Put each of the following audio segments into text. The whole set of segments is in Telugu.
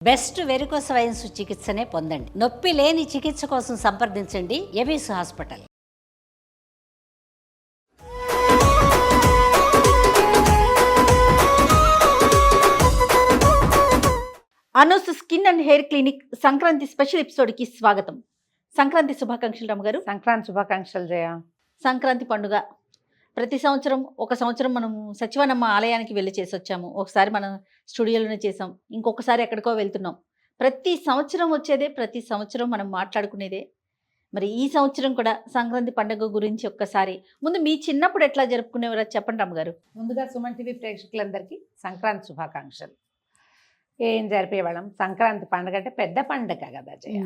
బెస్ట్ వెరికోస్ వెయిన్స్ చికిత్సనే పొందండి. నొప్పి లేని చికిత్స కోసం సంప్రదించండి Avis hospital. Anu's skin and hair clinic Sankranti special ఎపిసోడ్కి స్వాగతం. సంక్రాంతి శుభాకాంక్షలు రమ్మగారు. సంక్రాంతి శుభాకాంక్షలు జయ. సంక్రాంతి పండుగ ప్రతి సంవత్సరం ఒక సంవత్సరం మనం సచివానమ్మ ఆలయానికి వెళ్ళి చేసి వచ్చాము, ఒకసారి మనం స్టూడియోలోనే చేసాం, ఇంకొకసారి ఎక్కడికో వెళ్తున్నాం. ప్రతి సంవత్సరం వచ్చేదే, ప్రతి సంవత్సరం మనం మాట్లాడుకునేదే. మరి ఈ సంవత్సరం కూడా సంక్రాంతి పండుగ గురించి ఒక్కసారి ముందు మీ చిన్నప్పుడు ఎట్లా జరుపుకునేవారో చెప్పండి రమ్మగారు. ముందుగా సుమన్ టీవీ ప్రేక్షకులందరికీ సంక్రాంతి శుభాకాంక్షలు. ఏం జరిపేవాళ్ళం, సంక్రాంతి పండుగ అంటే పెద్ద పండుగ కదా జయ.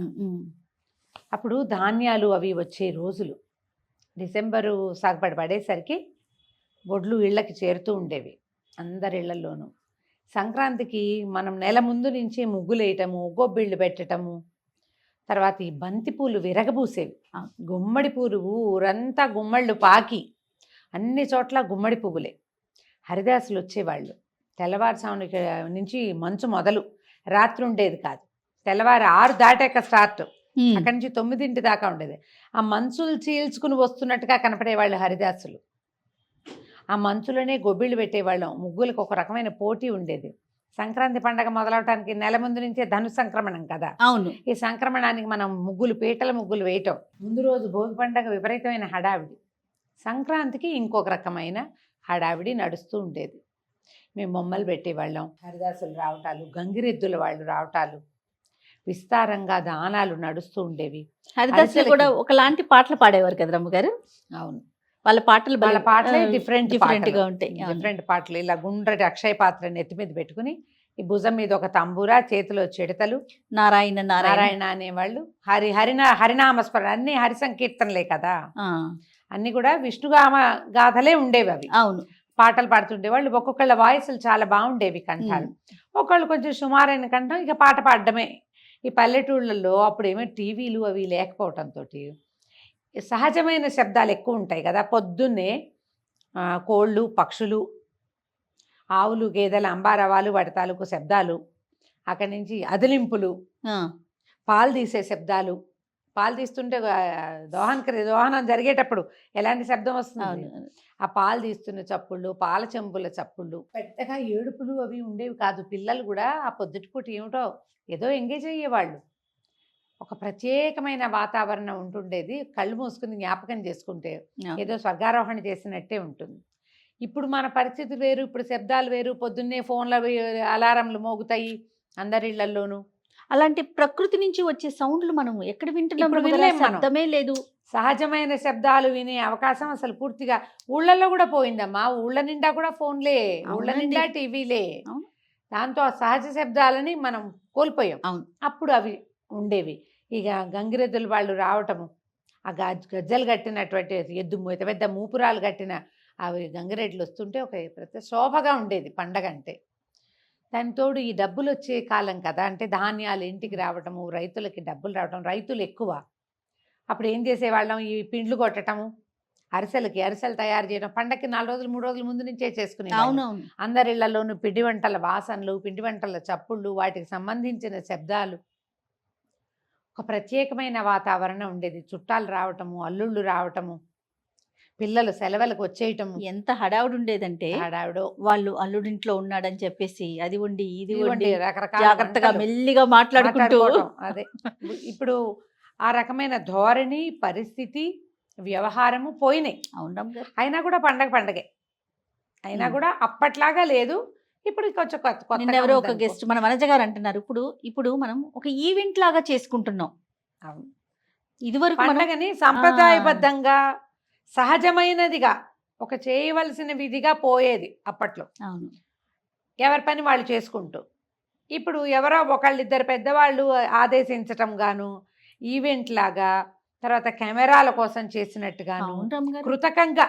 అప్పుడు ధాన్యాలు అవి వచ్చే రోజులు. డిసెంబరు సాగుపడి పడేసరికి వడ్లు ఇళ్ళకి చేరుతూ ఉండేవి అందరి ఇళ్లలోనూ. సంక్రాంతికి మనం నెల ముందు నుంచి ముగ్గులు వేయటము, గొబ్బిళ్ళు పెట్టటము, తర్వాత ఈ బంతిపూలు విరగబూసేవి, గుమ్మడి పూలు ఊరంతా గుమ్మళ్ళు పాకి అన్ని చోట్ల గుమ్మడి పువ్వులే. హరిదాసులు వచ్చేవాళ్ళు. తెల్లవారుజామున నుంచి మంచు మొదలు, రాత్రి ఉండేది కాదు. తెల్లవారు 6 దాటాక స్టార్ట్, అక్కడి నుంచి 9 దాకా ఉండేది. ఆ మంచులు చీల్చుకుని వస్తున్నట్టుగా కనపడేవాళ్ళు హరిదాసులు. ఆ మంచులోనే గొబ్బిళ్ళు పెట్టేవాళ్ళం. ముగ్గులకు ఒక రకమైన పోటీ ఉండేది. సంక్రాంతి పండగ మొదలవటానికి నెల ముందు నుంచే ధను సంక్రమణం కదా. అవును. ఈ సంక్రమణానికి మనం ముగ్గులు, పీటల ముగ్గులు వేయటం. ముందు రోజు భోగి పండగ విపరీతమైన హడావిడి. సంక్రాంతికి ఇంకొక రకమైన హడావిడి నడుస్తూ ఉండేది. మేము బొమ్మలు పెట్టేవాళ్ళం, హరిదాసులు రావటాలు, గంగిరెద్దుల వాళ్ళు రావటాలు, విస్తారంగా దానాలు నడుస్తూ ఉండేవి. హరిదాసులు కూడా ఒకలాంటి పాటలు పాడేవారు కదా రమ్మగారు. అవును, వాళ్ళ పాటలే డిఫరెంట్ గా ఉంటాయి. డిఫరెంట్ పాటలు. ఇలా గుండ్రటి అక్షయ పాత్ర నెత్తి మీద పెట్టుకుని, ఈ భుజం మీద ఒక తంబూరా, చేతిలో చిడతలు, నారాయణ నారాయణ అనేవాళ్ళు. హరినామస్మరణ, అన్ని హరి సంకీర్తనలే కదా. అన్ని కూడా విష్ణుగామ గాథలే ఉండేవి అవి. అవును, పాటలు పాడుతుండేవాళ్ళు. ఒక్కొక్కళ్ళ వాయిస్లు చాలా బాగుండేవి, కంఠాలు. ఒకళ్ళు కొంచెం సుమారైన కంఠం, ఇక పాట పాడడమే. ఈ పల్లెటూళ్ళల్లో అప్పుడేమో టీవీలు అవి లేకపోవటంతో సహజమైన శబ్దాలు ఎక్కువ ఉంటాయి కదా. పొద్దున్నే కోళ్ళు, పక్షులు, ఆవులు, గేదెలు, అంబారవాలు, వాటి తాలూకు శబ్దాలు, అక్కడి నుంచి అదిలింపులు, పాలు తీసే శబ్దాలు. పాలు తీస్తుంటే దోహనం జరిగేటప్పుడు ఎలాంటి శబ్దం వస్తుంది, ఆ పాలు తీస్తున్న చప్పుళ్ళు, పాల చెంబుల చప్పుళ్ళు. పెద్దగా ఏడుపులు అవి ఉండేవి కాదు. పిల్లలు కూడా ఆ పొద్దుటిపూట ఏమిటో ఏదో ఎంగేజ్ అయ్యేవాళ్ళు. ఒక ప్రత్యేకమైన వాతావరణం ఉంటుండేది. కళ్ళు మూసుకుని జ్ఞాపకం చేసుకుంటే ఏదో స్వర్గారోహణ చేసినట్టే ఉంటుంది. ఇప్పుడు మన పరిస్థితి వేరు, ఇప్పుడు శబ్దాలు వేరు. పొద్దున్నే ఫోన్ల అలారంలు మోగుతాయి అందరిళ్లలోనూ. అలాంటి ప్రకృతి నుంచి వచ్చే సౌండ్లు మనం ఎక్కడ వింటున్నాం, శబ్దమే లేదు. సహజమైన శబ్దాలు వినే అవకాశం అసలు పూర్తిగా ఊళ్ళల్లో కూడా పోయిందమ్మా. ఊళ్ళ నిండా కూడా ఫోన్లే, ఊళ్ళ నిండా టీవీలే. దాంతో ఆ సహజ శబ్దాలని మనం కోల్పోయాం. అప్పుడు అవి ఉండేవి. ఇక గంగిరెద్దులు వాళ్ళు రావటము, ఆ గజ్జలు కట్టినటువంటి ఎద్దు పెద్ద మూపురాలు కట్టిన అవి గంగిరెడ్లు వస్తుంటే ఒక ప్రతి శోభగా ఉండేది పండగ అంటే. దానితోడు ఈ డబ్బులు వచ్చే కాలం కదా, అంటే ధాన్యాలు ఇంటికి రావటము, రైతులకి డబ్బులు రావటం. రైతులు ఎక్కువ. అప్పుడు ఏం చేసేవాళ్ళం, ఈ పిండ్లు కొట్టటము, అరిసెలు తయారు చేయడం. పండగకి 4 రోజులు 3 రోజుల ముందు నుంచే చేసుకునే. అందరిళ్లలోనూ పిండి వంటల వాసనలు, పిండి వంటల చప్పుళ్ళు, వాటికి సంబంధించిన శబ్దాలు, ఒక ప్రత్యేకమైన వాతావరణం ఉండేది. చుట్టాలు రావటము, అల్లుళ్ళు రావటము, పిల్లలు సెలవులకు వచ్చేయటము. ఎంత హడావుడు ఉండేదంటే, హడావుడు. వాళ్ళు అల్లుడింట్లో ఉన్నాడని చెప్పేసి అది ఉండి ఇది ఉండి రకరకాల జాగ్రత్తగా మెల్లిగా మాట్లాడుకుంటూ. అదే ఇప్పుడు ఆ రకమైన ధోరణి, పరిస్థితి, వ్యవహారము పోయినాయి. అయినా కూడా పండగే. అయినా కూడా అప్పట్లాగా లేదు. ఇప్పుడు కొంచెం కొత్త. ఎవరో ఒక గెస్ట్ మన వనజ గారు అంటున్నారు, ఇప్పుడు మనం ఒక ఈవెంట్ లాగా చేసుకుంటున్నాం. అవును, ఇదివరకు పండగని సంప్రదాయబద్ధంగా సహజమైనదిగా ఒక చేయవలసిన విధిగా పోయేది అప్పట్లో. అవును, ఎవరి పని వాళ్ళు చేసుకుంటూ. ఇప్పుడు ఎవరో ఒకళ్ళిద్దరు పెద్దవాళ్ళు ఆదేశించటం గాను, ఈవెంట్ లాగా, తర్వాత కెమెరాల కోసం చేసినట్టుగాను, కృతకంగా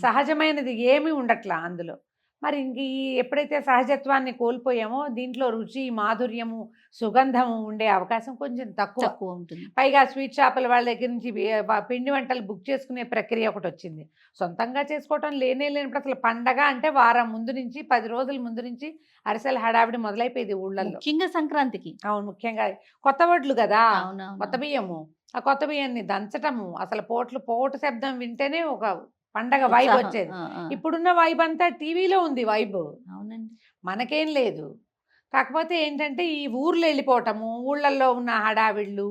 సహజమైనది ఏమీ ఉండట్లా అందులో. మరి ఇంక ఈ ఎప్పుడైతే సహజత్వాన్ని కోల్పోయామో దీంట్లో రుచి, మాధుర్యము, సుగంధము ఉండే అవకాశం కొంచెం తక్కువ. తక్కువ ఉంటుంది. పైగా స్వీట్ షాపుల వాళ్ళ దగ్గర నుంచి పిండి వంటలు బుక్ చేసుకునే ప్రక్రియ ఒకటి వచ్చింది. సొంతంగా చేసుకోవటం లేనప్పుడు అసలు పండగ అంటే వారం ముందు నుంచి 10 రోజుల ముందు నుంచి అరిసెల హడావిడి మొదలైపోయింది ఊళ్ళల్లో. ముఖ్యంగా సంక్రాంతికి. అవును, ముఖ్యంగా కొత్త వడ్లు కదా, అవునవును. కొత్త బియ్యము, ఆ కొత్త బియ్యాన్ని దంచటము, అసలు పోటు శబ్దం వింటేనే ఒక పండగ వైబ్ ఉత్సాహం. వచ్చేది. ఆ, ఆ. ఇప్పుడున్న వైబ్ అంతా టీవీలో ఉంది వైబ్, అవునండి. మనకేం లేదు. కాకపోతే ఏంటంటే ఈ ఊర్లు వెళ్ళిపోవటము, ఊళ్ళల్లో ఉన్న హడావిళ్ళు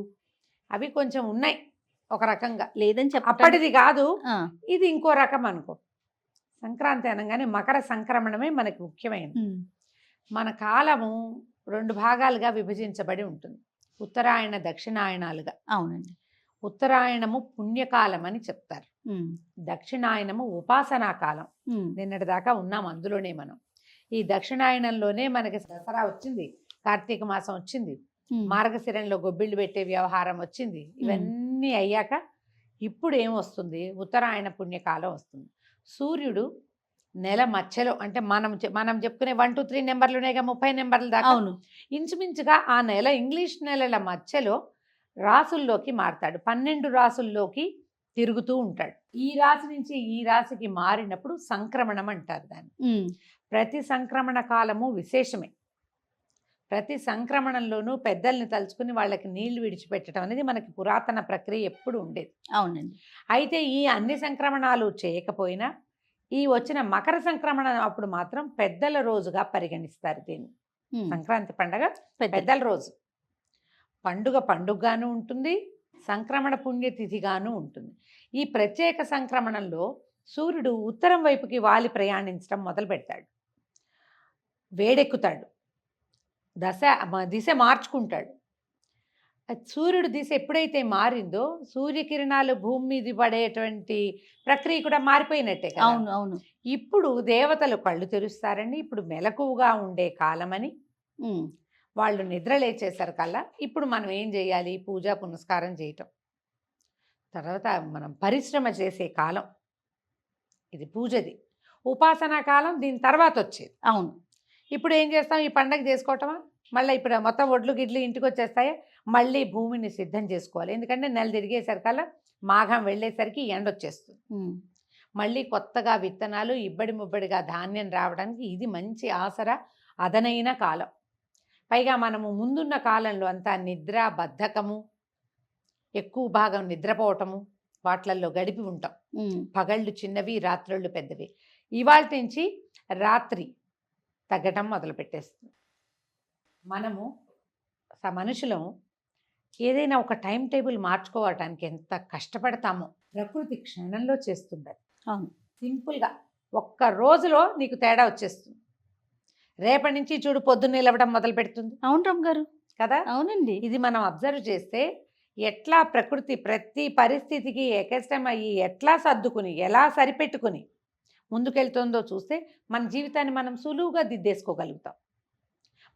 అవి కొంచెం ఉన్నాయి ఒక రకంగా. లేదని చెప్ప అప్పటిది కాదు, ఇది ఇంకో రకం అనుకో. సంక్రాంతి అనగానే మకర సంక్రమణమే మనకి ముఖ్యమైనది. మన కాలము 2 భాగాలుగా విభజించబడి ఉంటుంది, ఉత్తరాయణ దక్షిణాయనాలుగా. అవునండి. ఉత్తరాయణము పుణ్యకాలం అని చెప్తారు, దక్షిణాయనము ఉపాసనా కాలం. నిన్నటి దాకా ఉన్నాం అందులోనే మనం. ఈ దక్షిణాయనంలోనే మనకి దసరా వచ్చింది, కార్తీక మాసం వచ్చింది, మార్గశిరంలో గొబ్బిళ్ళు పెట్టే వ్యవహారం వచ్చింది. ఇవన్నీ అయ్యాక ఇప్పుడు ఏమొస్తుంది, ఉత్తరాయణ పుణ్యకాలం వస్తుంది. సూర్యుడు నెల మధ్యలో, అంటే మనం చెప్పుకునే 1 2 3 నెంబర్లునేగా 30 నెంబర్ల దాకా. అవును. ఇంచుమించుగా ఆ నెల ఇంగ్లీష్ నెలల మధ్యలో రాసుల్లోకి మారతాడు, 12 రాసుల్లోకి తిరుగుతూ ఉంటాడు. ఈ రాశి నుంచి ఈ రాశికి మారినప్పుడు సంక్రమణం అంటారు దాన్ని. ప్రతి సంక్రమణ కాలము విశేషమే. ప్రతి సంక్రమణంలోనూ పెద్దల్ని తలుచుకుని వాళ్ళకి నీళ్లు విడిచిపెట్టడం అనేది మనకి పురాతన ప్రక్రియ ఎప్పుడు ఉండేది. అవునండి. అయితే ఈ అన్ని సంక్రమణాలు చేయకపోయినా ఈ వచ్చిన మకర సంక్రమణ అప్పుడు మాత్రం పెద్దల రోజుగా పరిగణిస్తారు దీన్ని. సంక్రాంతి పండగ పెద్దల రోజు, పండుగగాను ఉంటుంది, సంక్రమణ పుణ్యతిథిగాను ఉంటుంది. ఈ ప్రత్యేక సంక్రమణంలో సూర్యుడు ఉత్తరం వైపుకి వాలి ప్రయాణించడం మొదలు పెడతాడు, వేడెక్కుతాడు, దిశ మార్చుకుంటాడు. సూర్యుడు దిశ ఎప్పుడైతే మారిందో సూర్యకిరణాలు భూమి మీద పడేటువంటి ప్రక్రియ కూడా మారిపోయినట్టే కదా. అవును, అవును. ఇప్పుడు దేవతలు కళ్ళు తెరుస్తారండి. ఇప్పుడు మెలకువగా ఉండే కాలమని వాళ్ళు నిద్ర లేచేసరికల్లా ఇప్పుడు మనం ఏం చేయాలి, పూజ పునస్కారం చేయటం, తర్వాత మనం పరిశ్రమ చేసే కాలం ఇది, పూజది. ఉపాసనా కాలం దీని తర్వాత వచ్చేది. అవును. ఇప్పుడు ఏం చేస్తాం, ఈ పండగ చేసుకోవటమా, మళ్ళీ ఇప్పుడు మొత్తం ఒడ్లు గిడ్లు ఇంటికి వచ్చేస్తాయా, మళ్ళీ భూమిని సిద్ధం చేసుకోవాలి. ఎందుకంటే నెల తిరిగేసరికల్లా మాఘం వెళ్ళేసరికి ఎండ వచ్చేస్తుంది. మళ్ళీ కొత్తగా విత్తనాలు ఇబ్బడి ముబ్బడిగా ధాన్యం రావడానికి ఇది మంచి ఆసరా, అదనైన కాలం. పైగా మనము ముందున్న కాలంలో అంతా నిద్ర, బద్ధకము, ఎక్కువ భాగం నిద్రపోవటము వాట్లల్లో గడిపి ఉంటాం. పగళ్ళు చిన్నవి, రాత్రుళ్ళు పెద్దవి. ఇవాళ నుంచి రాత్రి తగ్గటం మొదలు పెట్టేస్తుంది. మనము మనుషులము ఏదైనా ఒక టైం టేబుల్ మార్చుకోవటానికి ఎంత కష్టపడతామో ప్రకృతి క్షణంలో చేస్తుంది. అవును. సింపుల్గా ఒక్క రోజులో నీకు తేడా వచ్చేస్తుంది. రేపటి నుంచి చూడు పొద్దున్న నిలవడం మొదలు పెడుతుంది. అవును రమ్మ గారు కదా. అవునండి. ఇది మనం అబ్జర్వ్ చేస్తే ఎట్లా ప్రకృతి ప్రతి పరిస్థితికి ఎకస్టమ్ అయ్యి ఎట్లా సర్దుకుని ఎలా సరిపెట్టుకుని ముందుకెళ్తుందో చూస్తే మన జీవితాన్ని మనం సులువుగా దిద్దేసుకోగలుగుతాం.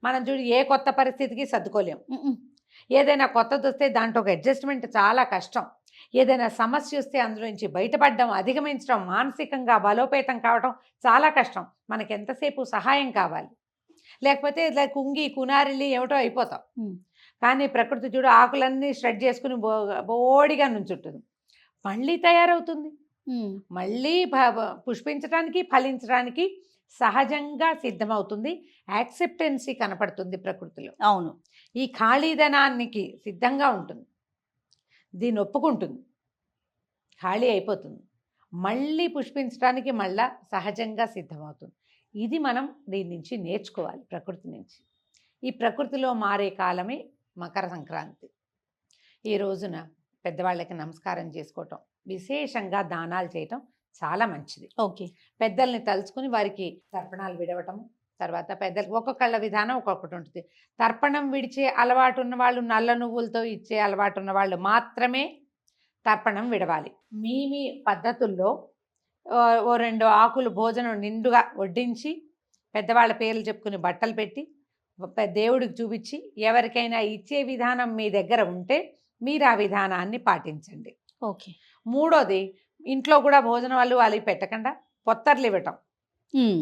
మనం చూడు ఏ కొత్త పరిస్థితికి సర్దుకోలేము. ఏదైనా కొత్తది వస్తే దాంట్లో ఒక అడ్జస్ట్మెంట్ చాలా కష్టం. ఏదైనా సమస్య వస్తే అందులో నుంచి బయటపడడం, అధిగమించడం, మానసికంగా బలోపేతం కావడం చాలా కష్టం. మనకి ఎంతసేపు సహాయం కావాలి, లేకపోతే ఇట్లా కుంగి కునారిల్లి ఏమిటో అయిపోతాం. కానీ ప్రకృతి చూడు ఆకులన్నీ షెడ్ చేసుకుని బోడిగా నుంచుంటుంది, మళ్ళీ తయారవుతుంది, మళ్ళీ పుష్పించడానికి ఫలించడానికి సహజంగా సిద్ధమవుతుంది. యాక్సెప్టెన్సీ కనపడుతుంది ప్రకృతిలో. అవును. ఈ ఖాళీదనానికి సిద్ధంగా ఉంటుంది, దీన్ని ఒప్పుకుంటుంది, ఖాళీ అయిపోతుంది, మళ్ళీ పుష్పించడానికి మళ్ళా సహజంగా సిద్ధమవుతుంది. ఇది మనం దీని నుంచి నేర్చుకోవాలి, ప్రకృతి నుంచి. ఈ ప్రకృతిలో మారే కాలమే మకర సంక్రాంతి. ఈ రోజున పెద్దవాళ్ళకి నమస్కారం చేసుకోవటం, విశేషంగా దానాలు చేయటం చాలా మంచిది. ఓకే. పెద్దల్ని తలుచుకుని వారికి తర్పణాలు విడవటము, తర్వాత పెద్దలకు ఒక్కొక్కళ్ళ విధానం ఒక్కొక్కటి ఉంటుంది. తర్పణం విడిచే అలవాటు ఉన్న వాళ్ళు, నల్ల నువ్వులతో ఇచ్చే అలవాటు ఉన్న వాళ్ళు మాత్రమే తర్పణం విడవాలి. మీ పద్ధతుల్లో ఓ 2 ఆకులు భోజనం నిండుగా వడ్డించి పెద్దవాళ్ళ పేర్లు చెప్పుకుని బట్టలు పెట్టి దేవుడికి చూపించి ఎవరికైనా ఇచ్చే విధానం మీ దగ్గర ఉంటే మీరు ఆ విధానాన్ని పాటించండి. ఓకే. మూడోది, ఇంట్లో కూడా భోజనం వాళ్ళు పెట్టకుండా పొత్తర్లు ఇవ్వటం.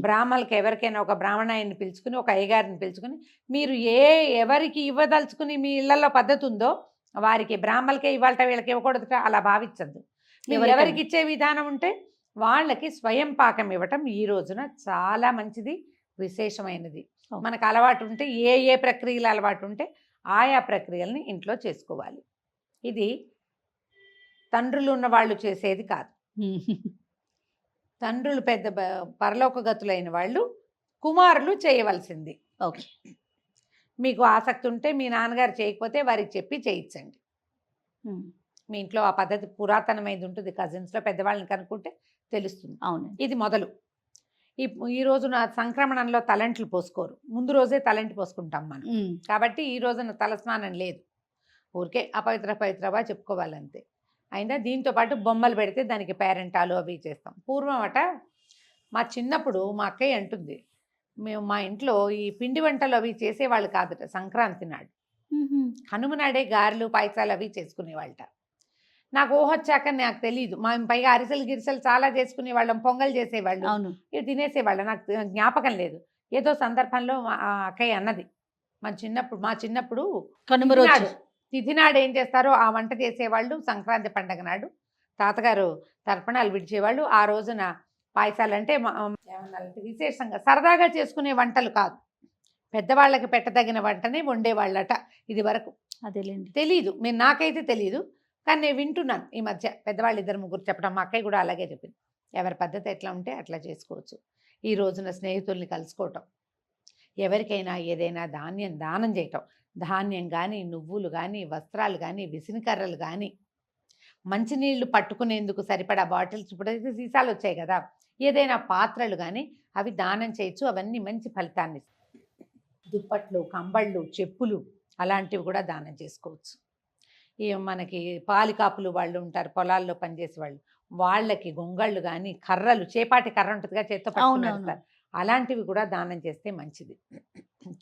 బ్రాహ్మణులకి ఎవరికైనా ఒక బ్రాహ్మణాయన్ని పిలుచుకుని ఒక అయ్యగారిని పిలుచుకుని మీరు ఎవరికి ఇవ్వదలుచుకుని మీ ఇళ్లలో పద్ధతి ఉందో వారికి బ్రాహ్మణులకే ఇవ్వాలట వీళ్ళకి ఇవ్వకూడదు అలా భావించద్దు. మీరు ఎవరికైనా. ఎవరికి ఇచ్చే విధానం ఉంటే వాళ్ళకి స్వయం పాకం ఇవ్వటం ఈ రోజున చాలా మంచిది, విశేషమైనది. ఓకే. మనకు అలవాటు ఉంటే ఏ ప్రక్రియలు అలవాటు ఉంటే ఆయా ప్రక్రియల్ని ఇంట్లో చేసుకోవాలి. ఇది తండ్రులు ఉన్న వాళ్ళు చేసేది కాదు. తండ్రులు పెద్ద పరలోకగతులైన వాళ్ళు కుమారులు చేయవలసింది. ఓకే. మీకు ఆసక్తి ఉంటే మీ నాన్నగారు చేయకపోతే వారికి చెప్పి చేయించండి. మీ ఇంట్లో ఆ పద్ధతి పురాతనమైనది ఉంటుంది. కజిన్స్లో పెద్దవాళ్ళని కనుక్కుంటే తెలుస్తుంది. అవును. ఇది మొదలు. ఈ రోజున సంక్రమణంలో తలంట్లు పోసుకోరు, ముందు రోజే తలంటి పోసుకుంటాం మనం. కాబట్టి ఈ రోజున తలస్నానం లేదు, ఊరికే అపవిత్రవా చెప్పుకోవాలంతే. అయినా దీంతో పాటు బొమ్మలు పెడితే దానికి పేరెంటాలు అవి చేస్తాం. పూర్వం మా చిన్నప్పుడు మా అక్కయ్య అంటుంది, మేము మా ఇంట్లో ఈ పిండి వంటలు అవి చేసేవాళ్ళు కాదట. సంక్రాంతి నాడు కనుమ నాడే గారెలు పాయసాలు అవి చేసుకునేవాళ్ళట. నాకు ఊహొచ్చాక నాకు తెలియదు. మా పైగా అరిసెలు గిరిసెలు చాలా చేసుకునేవాళ్ళం, పొంగల్ చేసేవాళ్ళు, ఇవి తినేసేవాళ్ళం. నాకు జ్ఞాపకం లేదు. ఏదో సందర్భంలో మా అక్కయ్య అన్నది, మా చిన్నప్పుడు తిథి నాడు ఏం చేస్తారో ఆ వంట చేసేవాళ్ళు. సంక్రాంతి పండగ నాడు తాతగారు తర్పణాలు విడిచేవాళ్ళు. ఆ రోజున పాయసాలు అంటే విశేషంగా సరదాగా చేసుకునే వంటలు కాదు, పెద్దవాళ్ళకి పెట్టదగిన వంటనే వండేవాళ్ళట ఇది వరకు. అదేలేండి, తెలీదు, నాకైతే తెలీదు, కానీ నేను వింటున్నాను ఈ మధ్య పెద్దవాళ్ళు 2-3 చెప్పడం. మా అక్కయ్య కూడా అలాగే చెప్పింది. ఎవరి పద్ధతి ఎట్లా ఉంటే అట్లా చేసుకోవచ్చు. ఈ రోజున స్నేహితుల్ని కలుసుకోవటం, ఎవరికైనా ఏదైనా దానం చేయటం, ధాన్యం కానీ, నువ్వులు కానీ, వస్త్రాలు కానీ, విసినికర్రలు కానీ, మంచినీళ్లు పట్టుకునేందుకు సరిపడా బాటిల్స్, ఇప్పుడైతే సీసాలు వచ్చాయి కదా, ఏదైనా పాత్రలు కానీ అవి దానం చేయొచ్చు. అవన్నీ మంచి ఫలితాన్ని ఇస్తాయి. దుప్పట్లు, కంబళ్ళు, చెప్పులు అలాంటివి కూడా దానం చేసుకోవచ్చు. మనకి పాలికాపులు వాళ్ళు ఉంటారు, పొలాల్లో పనిచేసే వాళ్ళు, వాళ్ళకి గొంగళ్ళు కానీ, కర్రలు, చేపాటి కర్ర ఉంటుందిగా చేత్తో పట్టుకుంటారు, అలాంటివి కూడా దానం చేస్తే మంచిది.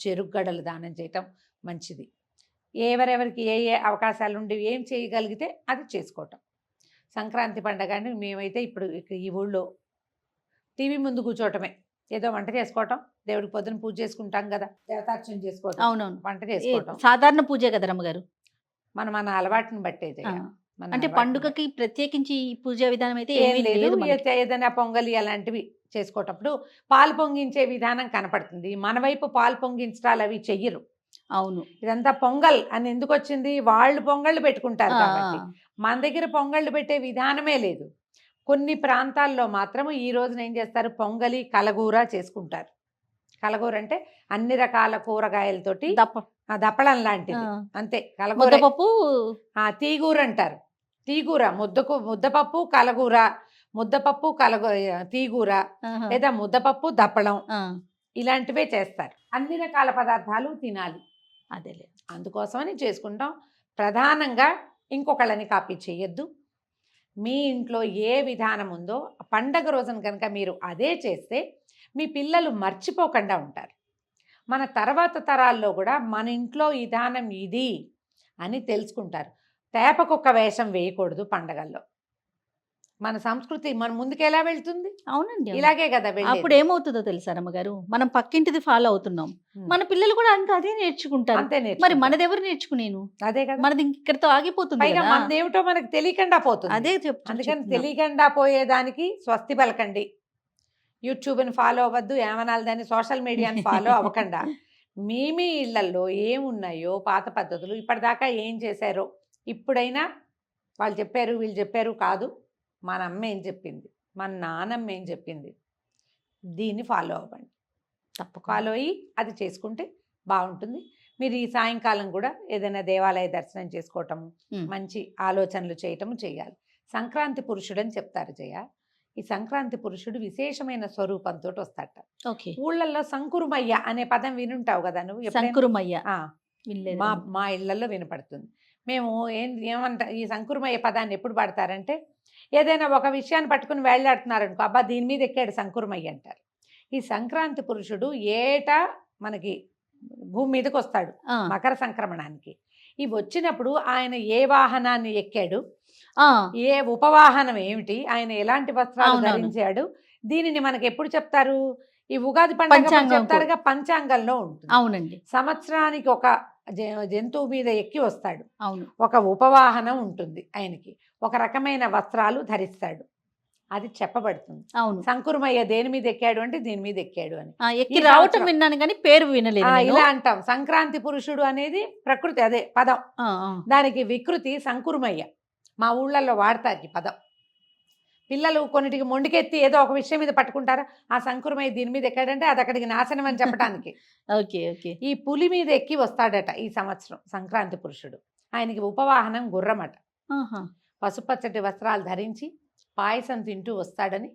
చెరుగ్గడలు దానం చేయటం మంచిది. ఎవరెవరికి ఏ అవకాశాలు ఉండి ఏం చేయగలిగితే అది చేసుకోవటం. సంక్రాంతి పండగ మేమైతే ఇప్పుడు ఈ ఊళ్ళో టీవీ ముందు కూర్చోవటమే, ఏదో వంట చేసుకోవటం, దేవుడికి పొద్దున పూజ చేసుకుంటాం కదా, దేవతార్చన చేసుకోవటం, అవునవును, వంట చేసుకోవటం సాధారణ పూజే కదా రమ్మగారు. మన అలవాటుని బట్టే అంటే పండుగకి ప్రత్యేకించి పూజా విధానం అయితే ఏం లేదు. ఏదైనా పొంగలి అలాంటివి చేసుకోవటప్పుడు పాలు పొంగించే విధానం కనపడుతుంది. మన వైపు పాలు పొంగించడాలు అవి చెయ్యరు. అవును, ఇదంతా పొంగల్ అని ఎందుకు వచ్చింది, వాళ్ళు పొంగళ్ళు పెట్టుకుంటారు కాబట్టి. మన దగ్గర పొంగళ్ళు పెట్టే విధానమే లేదు. కొన్ని ప్రాంతాల్లో మాత్రం ఈ రోజున ఏం చేస్తారు, పొంగలి కలగూర చేసుకుంటారు. కలగూర అంటే అన్ని రకాల కూరగాయలతోటి దప్పడం లాంటిది, అంతే. కలగూర పప్పు, తీగూర అంటారు. తీగూర, ముద్దపప్పు కలగూర, ముద్దపప్పు తీగూర, లేదా ముద్దపప్పు దప్పడం, ఇలాంటివే చేస్తారు. అన్ని రకాల పదార్థాలు తినాలి, అదేలే, అందుకోసమని చేసుకుంటాం. ప్రధానంగా ఇంకొకళ్ళని కాపీ చేయొద్దు. మీ ఇంట్లో ఏ విధానం ఉందో పండగ రోజున కనుక మీరు అదే చేస్తే మీ పిల్లలు మర్చిపోకుండా ఉంటారు. మన తర్వాత తరాల్లో కూడా మన ఇంట్లో విధానం ఇది అని తెలుసుకుంటారు. తేపకొక్క వేషం వేయకూడదు పండగల్లో. మన సంస్కృతి మన ముందుకు ఎలా వెళ్తుంది? అవునండి, ఇలాగే కదా. అప్పుడు ఏమవుతుందో తెలుసా రమ్మగారు, మనం పక్కింటిది ఫాలో అవుతున్నాం, మన పిల్లలు కూడా అంత అదే నేర్చుకుంటారు. అంతే, మరి మనదెవరు నేర్చుకునేను? అదే కదా, మనది ఇక్కడితో ఆగిపోతుంది. మనదేమిటో మనకు తెలియకుండా పోతుంది. అదే చెప్తాను. అందుకని తెలియకుండా పోయేదానికి స్వస్తి పలకండి. యూట్యూబ్ని ఫాలో అవ్వద్దు, ఏమనాలి దాన్ని, సోషల్ మీడియాని ఫాలో అవ్వకుండా మీ ఇళ్లలో ఏమున్నాయో పాత పద్ధతులు, ఇప్పటిదాకా ఏం చేశారో, ఇప్పుడైనా వాళ్ళు చెప్పారు వీళ్ళు చెప్పారు కాదు, మన అమ్మ ఏం చెప్పింది, మన నాన్నమ్మ ఏం చెప్పింది, దీన్ని ఫాలో అవ్వండి. ఫాలో అయ్యి అది చేసుకుంటే బాగుంటుంది. మీరు ఈ సాయంకాలం కూడా ఏదైనా దేవాలయ దర్శనం చేసుకోవటము, మంచి ఆలోచనలు చేయటము చేయాలి. సంక్రాంతి పురుషుడు అని చెప్తారు జయ. ఈ సంక్రాంతి పురుషుడు విశేషమైన స్వరూపంతో వస్తాట. ఊళ్ళల్లో సంకురుమయ్య అనే పదం వినుంటావు కదా నువ్వు? సంకురుమయ్య మా ఇళ్లలో వినపడుతుంది. మేము ఏమంట ఈ సంకురుమయ్య పదాన్ని ఎప్పుడు పడతారంటే, ఏదైనా ఒక విషయాన్ని పట్టుకుని వేళ్లాడుతున్నారు అనుకో, అబ్బా దీని మీద ఎక్కాడు సంకురుమయ్య అంటారు. ఈ సంక్రాంతి పురుషుడు ఏటా మనకి భూమి మీదకి వస్తాడు మకర సంక్రమణానికి. ఇవి వచ్చినప్పుడు ఆయన ఏ వాహనాన్ని ఎక్కాడు, ఏ ఉపవాహనం ఏమిటి, ఆయన ఎలాంటి వస్త్రాలు ధరించాడు, దీనిని మనకి ఎప్పుడు చెప్తారు? ఈ ఉగాది పండుగ అప్పుడు పంచాంగం చెప్తారుగా, పంచాంగంలో ఉంటుంది. అవునండి. సంవత్సరానికి ఒక జంతువు మీద ఎక్కి వస్తాడు, అవును. ఒక ఉపవాహనం ఉంటుంది ఆయనకి, ఒక రకమైన వస్త్రాలు ధరిస్తాడు, అది చెప్పబడుతుంది. అవును. సంకురమయ్య దేని మీద ఎక్కాడు అంటే దీని మీద ఎక్కాడు అని. ఎక్కి ఈ రావటం సంవత్సరం- విన్నాను కానీ పేరు వినలేదు నేను. ఇలా అంటాం. సంక్రాంతి పురుషుడు అనేది ప్రకృతి, అదే పదం. ఆ, ఆ. దానికి వికృతి సంకురమయ్య. మా ఊళ్ళల్లో వాడతారు ఈ పదం. పిల్లలు కొన్నిటికి మొండికెత్తి ఏదో ఒక విషయం మీద పట్టుకుంటారా, ఆ సంకురమయ్య దీని మీద ఎక్కాడంటే అది అక్కడికి నాశనం అని చెప్పడానికి. Okay, okay. ఈ పులి మీద ఎక్కి వస్తాడట ఈ సంవత్సరం సంక్రాంతి పురుషుడు. ఆయనకి ఉపవాహనం గుర్రమట. ఆహా. పసుపచ్చటి వస్త్రాలు ధరించి పాయసం తింటూ వస్తాడని,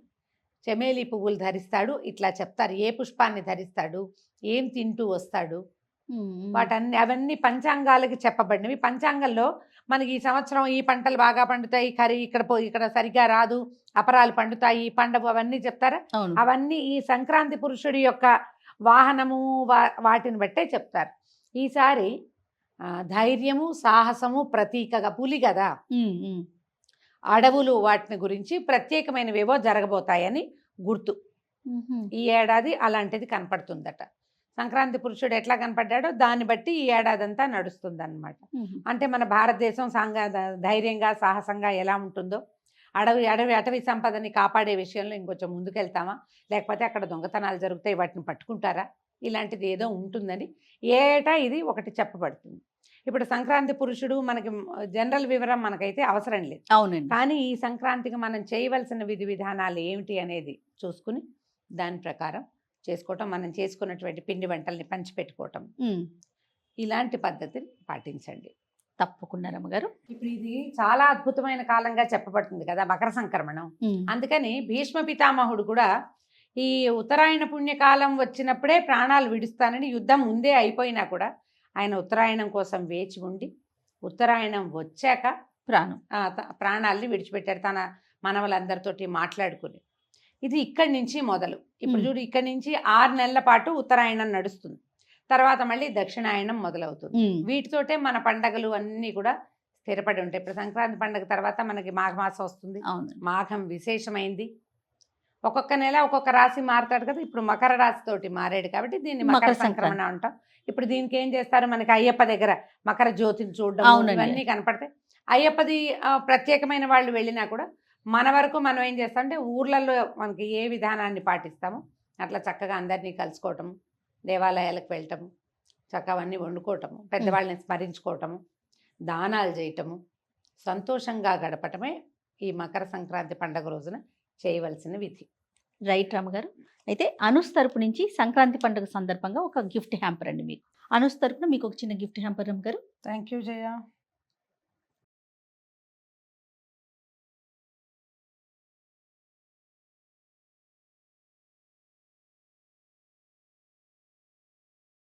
చెమేలి పువ్వులు ధరిస్తాడు, ఇట్లా చెప్తారు. ఏ పుష్పాన్ని ధరిస్తాడు, ఏం తింటూ వస్తాడు, అవన్నీ పంచాంగాలకి చెప్పబడినవి. పంచాంగంలో మనకి ఈ సంవత్సరం ఈ పంటలు బాగా పండుతాయి, ఇక్కడ సరిగా రాదు, అపరాలు పండుతాయి, పండవు, అవన్నీ చెప్తారా? అవును. అవన్నీ ఈ సంక్రాంతి పురుషుడి యొక్క వాహనము వాటిని బట్టే చెప్తారు. ఈసారి ధైర్యము సాహసము ప్రతీకగా పులి కదా, అడవులు వాటిని గురించి ప్రత్యేకమైనవేవో జరగబోతాయని గుర్తు. ఈ ఏడాది అలాంటిది కనపడుతుందట. సంక్రాంతి పురుషుడు ఎట్లా కనపడ్డాడో దాన్ని బట్టి ఈ ఏడాది అంతా నడుస్తుంది అనమాట. అంటే మన భారతదేశం ధైర్యంగా సాహసంగా ఎలా ఉంటుందో, అటవీ సంపదని కాపాడే విషయంలో ఇంకొంచెం ముందుకెళ్తామా, లేకపోతే అక్కడ దొంగతనాలు జరుగుతాయి వాటిని పట్టుకుంటారా, ఇలాంటిది ఏదో ఉంటుందని ఏటా ఇది ఒకటి చెప్పబడుతుంది. ఇప్పుడు సంక్రాంతి పురుషుడు మనకి జనరల్ వివరం మనకైతే అవసరం లేదు. అవునండి. కానీ ఈ సంక్రాంతికి మనం చేయవలసిన విధి విధానాలు ఏమిటి అనేది చూసుకుని దాని ప్రకారం చేసుకోవటం, మనం చేసుకున్నటువంటి పిండి వంటల్ని పంచిపెట్టుకోవటం, ఇలాంటి పద్ధతిని పాటించండి. తప్పకుండా రమ్మగారు. ఇప్పుడు ఇది చాలా అద్భుతమైన కాలంగా చెప్పబడుతుంది కదా మకర సంక్రమణం. అందుకని భీష్మ పితామహుడు కూడా ఈ ఉత్తరాయణ పుణ్యకాలం వచ్చినప్పుడే ప్రాణాలు విడుస్తానని, యుద్ధం ముందే అయిపోయినా కూడా ఆయన ఉత్తరాయణం కోసం వేచి ఉండి ఉత్తరాయణం వచ్చాక ప్రాణాలని విడిచిపెట్టారు తన మనవలందరితోటి మాట్లాడుకుని. ఇది ఇక్కడి నుంచి మొదలు. ఇప్పుడు చూడు, ఇక్కడి నుంచి 6 నెలల పాటు ఉత్తరాయణం నడుస్తుంది, తర్వాత మళ్ళీ దక్షిణాయనం మొదలవుతుంది. వీటితోటే మన పండగలు అన్నీ కూడా స్థిరపడి ఉంటాయి. ఇప్పుడు సంక్రాంతి పండుగ తర్వాత మనకి మాఘమాసం వస్తుంది. మాఘం విశేషమైంది. ఒక్కొక్క నెల ఒక్కొక్క రాశి మారుతాడు కదా. ఇప్పుడు మకర రాశితోటి మారాడు కాబట్టి దీన్ని మకర సంక్రమణ అంటాం. ఇప్పుడు దీనికి ఏం చేస్తారు, మనకి అయ్యప్ప దగ్గర మకర జ్యోతిని చూడడం ఇవన్నీ కనపడతాయి. అయ్యప్పది ప్రత్యేకమైన వాళ్ళు వెళ్ళినా కూడా మన వరకు మనం ఏం చేస్తామంటే ఊర్లలో మనకి ఏ విధానాన్ని పాటిస్తామో అట్లా చక్కగా అందరినీ కలుసుకోవటము, దేవాలయాలకు వెళ్ళటము, చక్కగా అవన్నీ వండుకోవటము, పెద్దవాళ్ళని స్మరించుకోవటము, దానాలు చేయటము, సంతోషంగా గడపటమే ఈ మకర సంక్రాంతి పండుగ రోజున చేయవలసిన విధి. రైట్ రామగారు. అయితే అనుస్ తరపు నుంచి సంక్రాంతి పండుగ సందర్భంగా ఒక గిఫ్ట్ హ్యాంపర్ అండి మీకు. అనుస్ తరపున మీకు ఒక చిన్న గిఫ్ట్ హ్యాంపర్ రామగారు. Thank you Jaya.